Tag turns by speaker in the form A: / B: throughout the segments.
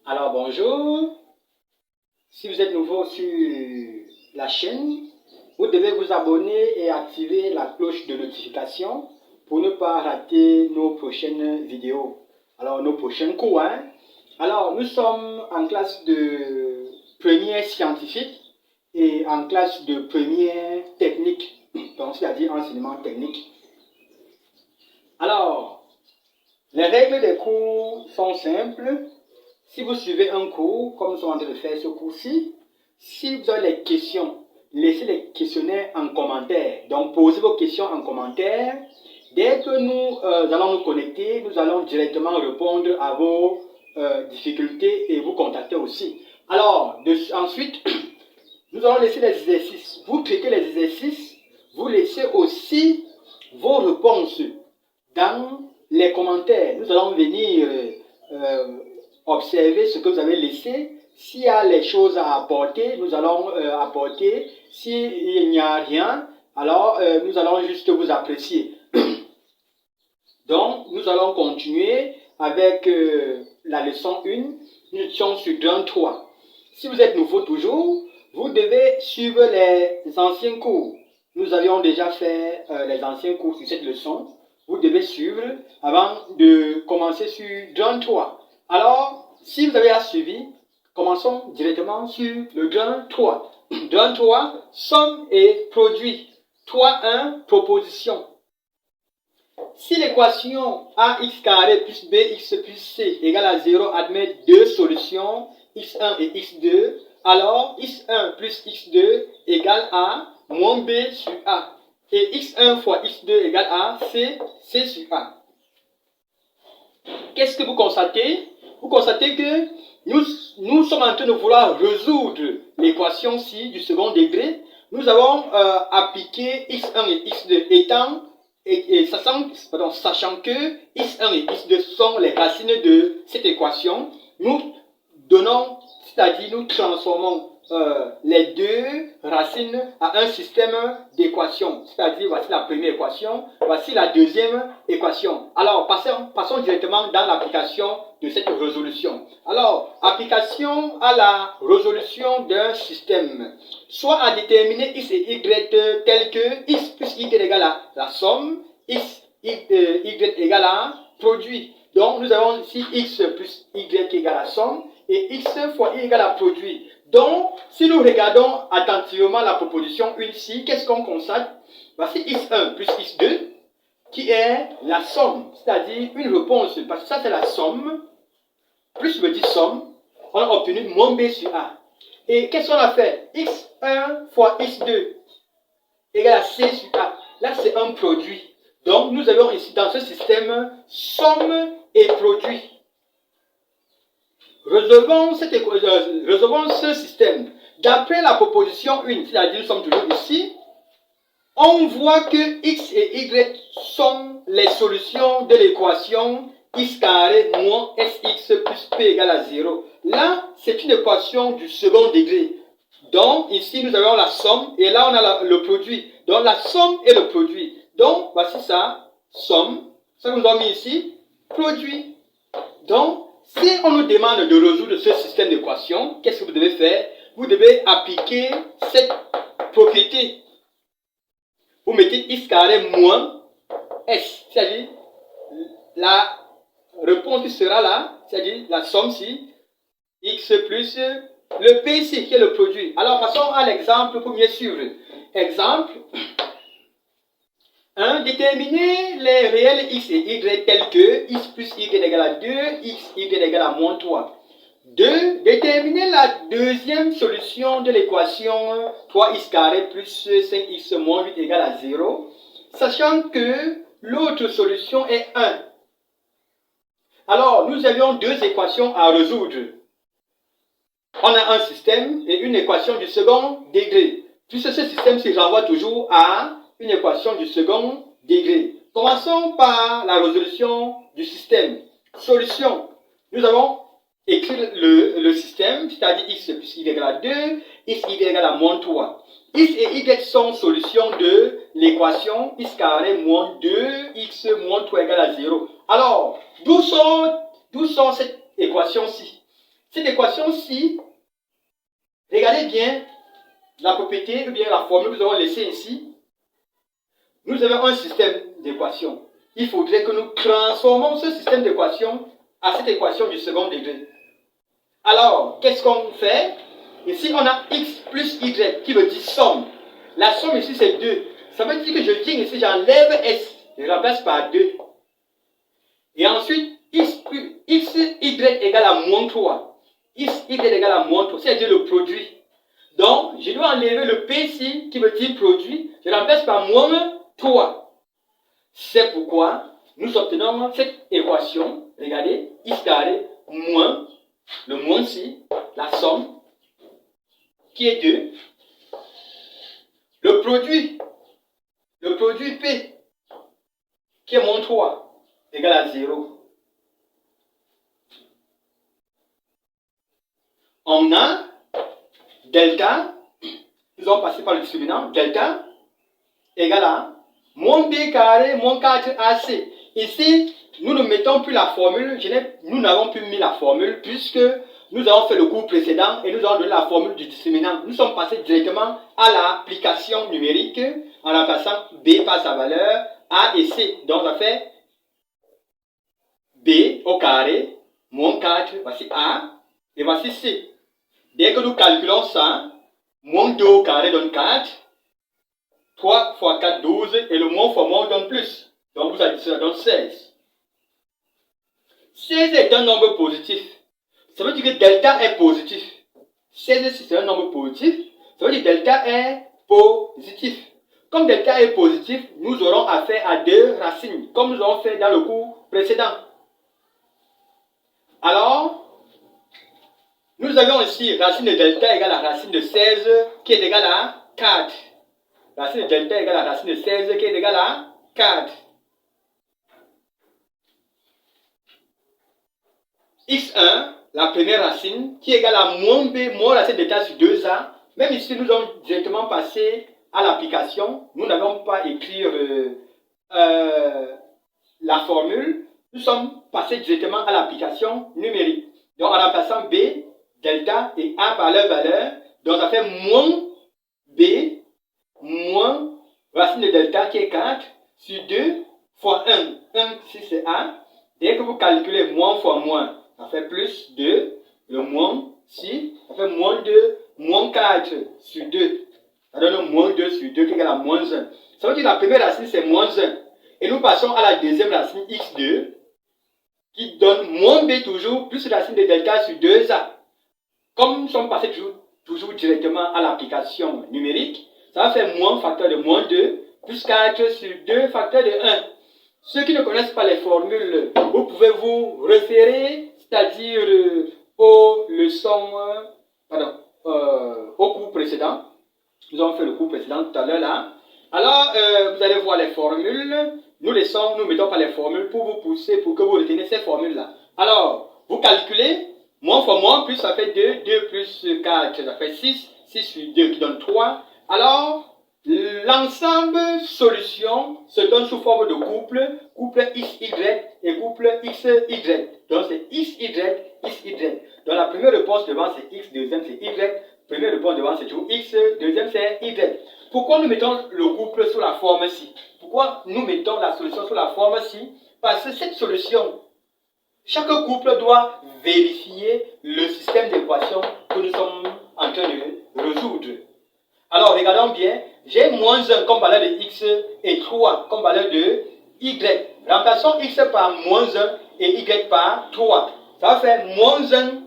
A: Alors bonjour, si vous êtes nouveau sur la chaîne, vous devez vous abonner et activer la cloche de notification pour ne pas rater nos prochaines vidéos. Alors nos prochains cours. Alors nous sommes en classe de première scientifique et en classe de première technique, donc c'est-à-dire enseignement technique. Alors, les règles des cours sont simples. Si vous suivez un cours, comme nous sommes en train de faire ce cours-ci, si vous avez des questions, laissez les questionnaires en commentaire. Donc, posez vos questions en commentaire. Dès que nous allons nous connecter, nous allons directement répondre à vos difficultés et vous contacter aussi. Alors, ensuite, nous allons laisser les exercices. Vous traitez les exercices, vous laissez aussi vos réponses dans les commentaires. Nous allons venir observer ce que vous avez laissé. S'il y a les choses à apporter, nous allons apporter. S'il n'y a rien, alors nous allons juste vous apprécier. Donc, nous allons continuer avec la leçon 1. Nous sommes sur Drum 3. Si vous êtes nouveau toujours, vous devez suivre les anciens cours. Nous avions déjà fait les anciens cours sur cette leçon. Vous devez suivre avant de commencer sur Drum 3. Alors, si vous avez suivi, commençons directement sur le Drum 3. Drum 3, somme et produit. 3.1, proposition. Si l'équation ax carré plus bx plus c égale à 0 admet deux solutions, x1 et x2, alors x1 plus x2 égale à moins b sur a. Et x1 fois x2 égale à c sur a. Qu'est-ce que vous constatez? Vous constatez que nous sommes en train de vouloir résoudre l'équation-ci du second degré. Nous avons appliqué x1 et x2 étant sachant que x1 et x2 sont les racines de cette équation, nous donnons, c'est-à-dire nous transformons les deux racines à un système d'équations. C'est-à-dire, voici la première équation, voici la deuxième équation. Alors, passons directement dans l'application de cette résolution. Alors, application à la résolution d'un système. Soit à déterminer x et y tel que x plus y égale à la somme, x, y égale à produit. Donc, nous avons ici x plus y égale à somme et x fois y égale à produit. Donc, si nous regardons attentivement la proposition 1 ici, qu'est-ce qu'on constate? Voici x1 plus x2 qui est la somme, c'est-à-dire une réponse, parce que ça c'est la somme, plus je me dis somme, on a obtenu moins b sur a. Et qu'est-ce qu'on a fait? x1 fois x2 égale à c sur a. Là c'est un produit. Donc nous avons ici dans ce système somme et produit. Résolvons ce système. D'après la proposition 1, c'est-à-dire nous sommes toujours ici, on voit que x et y sont les solutions de l'équation x carré moins sx plus p égale à 0. Là, c'est une équation du second degré. Donc, ici, nous avons la somme et là, on a le produit. Donc, la somme et le produit. Donc, voici ça, somme. Ça que nous avons mis ici, produit. Donc, si on nous demande de résoudre ce système d'équation, qu'est-ce que vous devez faire? Vous devez appliquer cette propriété. Vous mettez x carré moins s, c'est-à-dire la réponse qui sera là, c'est-à-dire la somme ci, x plus le p ici qui est le produit. Alors passons à l'exemple pour mieux suivre. Exemple 1. Déterminer les réels x et y tels que x plus y égale à 2, x, y égale à moins 3. 2. Déterminer la deuxième solution de l'équation 3x carré plus 5x moins 8 égale à 0, sachant que l'autre solution est 1. Alors, nous avions deux équations à résoudre. On a un système et une équation du second degré. Puisque ce système se renvoie toujours à une équation du second degré. Commençons par la résolution du système. Solution. Nous avons écrit le système, c'est-à-dire x plus y égale à 2, x, y égale à moins 3. X et y sont solutions de l'équation x carré moins 2x moins 3 égale à 0. Alors, d'où sort cette équation-ci? Cette équation-ci, regardez bien la propriété ou bien la formule que nous avons laissée ici. Nous avons un système d'équations. Il faudrait que nous transformons ce système d'équations à cette équation du second degré. Alors, qu'est-ce qu'on fait? Ici, on a x plus y qui veut dire somme. La somme ici, c'est 2. Ça veut dire que je viens ici, j'enlève s, je remplace par 2. Et ensuite, x, y égale à moins 3. X, y égale à moins 3, c'est-à-dire le produit. Donc, je dois enlever le p ici, qui veut dire produit, je remplace par moins 3. C'est pourquoi nous obtenons cette équation, regardez, x carré moins, le moins ici, la somme, qui est 2. Le produit P, qui est moins 3, égale à 0. On a delta, nous allons passer par le discriminant, delta égale à moins B carré moins 4AC. Ici, nous ne mettons plus la formule, nous n'avons plus mis la formule puisque nous avons fait le cours précédent et nous avons donné la formule du discriminant. Nous sommes passés directement à l'application numérique en remplaçant B par sa valeur A et C. Donc, ça fait B au carré moins 4, voici A et voici C. Dès que nous calculons ça, moins 2 au carré donne 4, 3 fois 4, 12, et le moins fois moins donne plus. Donc vous additionnez, ça donne 16. 16 est un nombre positif. Ça veut dire que delta est positif. 16, si c'est un nombre positif, ça veut dire que delta est positif. Comme delta est positif, nous aurons affaire à deux racines, comme nous avons fait dans le cours précédent. Alors, nous avons ici racine de delta égale à racine de 16 qui est égale à 4. Racine de delta égale à racine de 16 qui est égale à 4. x1, la première racine, qui est égale à moins b, moins racine de delta sur 2a. Même ici, nous allons directement passer à l'application. Nous n'avons pas écrit la formule. Nous sommes passés directement à l'application numérique. Donc, en remplaçant b, delta et a par leur valeur, donc ça fait moins b, moins racine de delta qui est 4 sur 2 fois 1. 1, si c'est a. Dès que vous calculez moins fois moins, ça fait plus 2. Le moins, si, ça fait moins 2, moins 4 sur 2. Ça donne moins 2 sur 2 qui est égal à moins 1. Ça veut dire que la première racine, c'est moins 1. Et nous passons à la deuxième racine, x2, qui donne moins b toujours, plus racine de delta sur 2a. Comme nous sommes passés toujours directement à l'application numérique, ça va faire moins facteur de moins 2, plus 4 sur 2 facteur de 1. Ceux qui ne connaissent pas les formules, vous pouvez vous référer, c'est-à-dire aux leçons, au cours précédent. Nous avons fait le cours précédent tout à l'heure là. Alors, vous allez voir les formules. Nous mettons pas les formules pour vous pousser, pour que vous reteniez ces formules-là. Alors, vous calculez, moins fois moins, plus ça fait 2, 2 plus 4, ça fait 6, 6 sur 2 qui donne 3. Alors, l'ensemble solution se donne sous forme de couple XY et couple XY. Donc, c'est XY, XY. Donc, la première réponse devant, c'est X, deuxième, c'est Y. Première réponse devant, c'est toujours X, deuxième, c'est Y. Pourquoi nous mettons le couple sous la forme ci? Pourquoi nous mettons la solution sous la forme ci? Parce que cette solution, chaque couple doit vérifier le système d'équation que nous sommes en train de résoudre. Alors, regardons bien. J'ai moins 1 comme valeur de x et 3 comme valeur de y. Remplaçons x par moins 1 et y par 3. Ça va faire moins 1.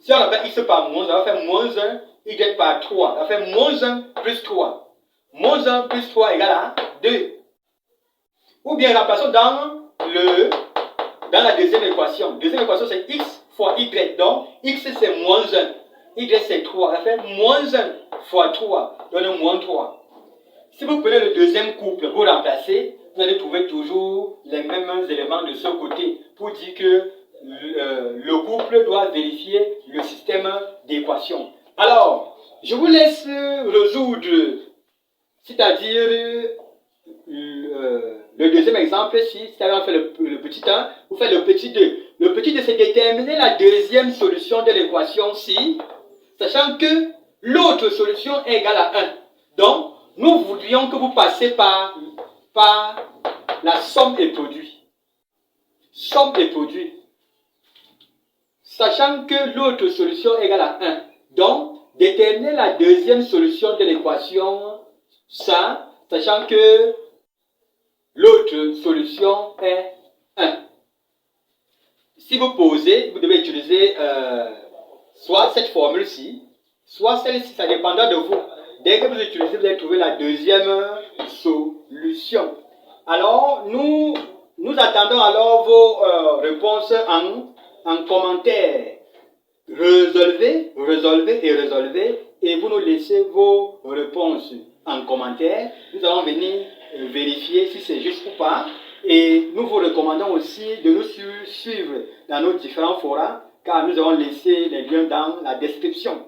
A: Si on appelle x par moins, ça va faire moins 1, y par 3. Ça va faire moins 1 plus 3. Moins 1 plus 3 égale à 2. Ou bien remplaçons dans la deuxième équation. Deuxième équation, c'est x fois y. Donc, x c'est moins 1. Y c'est 3. Ça fait moins 1 fois 3. Donne moins 3. Si vous prenez le deuxième couple pour remplacer, vous allez trouver toujours les mêmes éléments de ce côté pour dire que le couple doit vérifier le système d'équation. Alors, je vous laisse résoudre, c'est-à-dire le deuxième exemple ici, c'est-à-dire on fait le petit 1, vous faites le petit 2. le petit 2, c'est déterminer la deuxième solution de l'équation-ci, sachant que l'autre solution est égale à 1. Donc, nous voudrions que vous passiez par la somme et produit. Somme et produit. Sachant que l'autre solution est égale à 1. Donc, déterminer la deuxième solution de l'équation, ça, sachant que l'autre solution est 1. Si vous posez, vous devez utiliser soit cette formule-ci, soit celle-ci, ça dépendra de vous. Dès que vous utilisez, vous allez trouver la deuxième solution. Alors, nous attendons alors vos réponses en commentaire. Résolvez, et vous nous laissez vos réponses en commentaire. Nous allons venir vérifier si c'est juste ou pas. Et nous vous recommandons aussi de nous suivre dans nos différents forums, car nous avons laissé les liens dans la description.